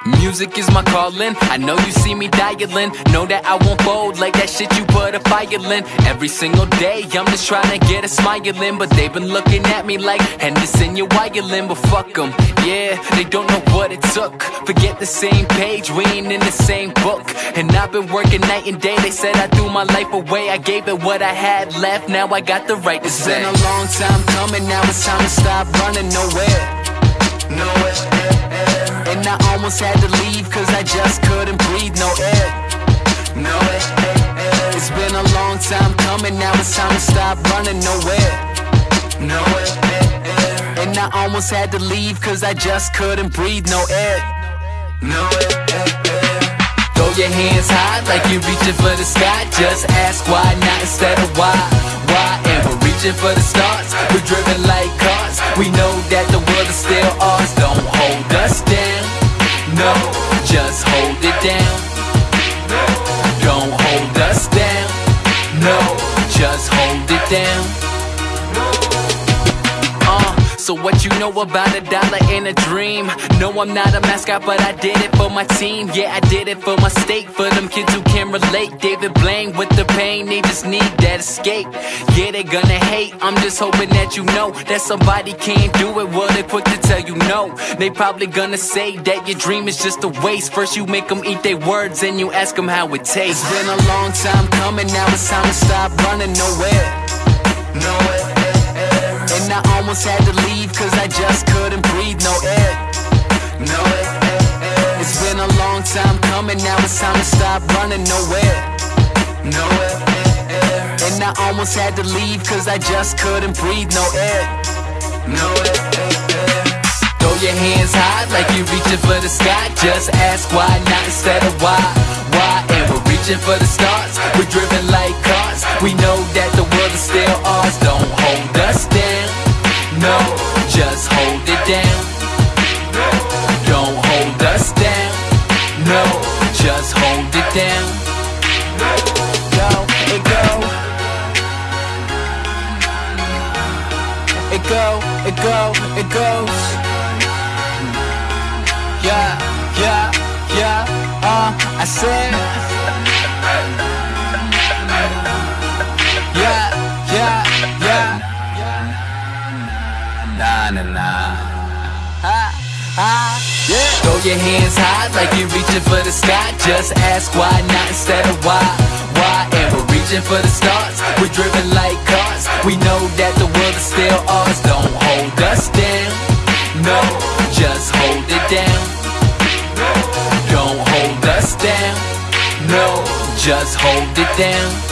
Music is my calling, I know you see me dialing. Know that I won't fold like that shit you put a violin. Every single day I'm just trying to get a smile in, but they've been looking at me like Henderson, you're wildin'. But fuck them, yeah, they don't know what it took. Forget the same page, we ain't in the same book. And I've been working night and day, they said I threw my life away. I gave it what I had left, now I got the right to say. It's been a long time coming, now it's time to stop running nowhere. And I almost had to leave cause I just couldn't breathe, no air. It's been a long time coming, now it's time to stop running nowhere. And I almost had to leave cause I just couldn't breathe, no air. Throw your hands high like you're reaching for the sky. Just ask why not instead of why. And we're reaching for the stars, we're driven like cars. We know that the world is still ours. Don't hold us down, no, just hold it down. Don't hold us down, no, just hold it down. So what you know about $1 and a dream? No, I'm not a mascot, but I did it for my team. Yeah, I did it for my state, for them kids who can relate. David Blaine with the pain, they just need that escape. Yeah, they're gonna hate, I'm just hoping that you know that somebody can't do it, well, they quick to tell you no. They probably gonna say that your dream is just a waste. First you make them eat their words, and you ask them how it tastes. It's been a long time coming, now it's time to stop running nowhere. And I almost had to leave cause I just couldn't breathe, no air. It's been a long time coming, now it's time to stop running nowhere. And I almost had to leave cause I just couldn't breathe, no air. Throw your hands high like you're reaching for the sky. Just ask why not instead of why. And we're reaching for the stars, we're driven like cars. We know that the world is still ours. Don't hold us down, no, just hold it down. Don't hold us down, no, just hold it down. Go, it go. It go, it go, it goes. Yeah, I said. Yeah. Throw your hands high like you're reaching for the sky. Just ask why not instead of why. And we're reaching for the stars, we're driven like cars. We know that the world is still ours. Don't hold us down, no, just hold it down. Don't hold us down, no, just hold it down.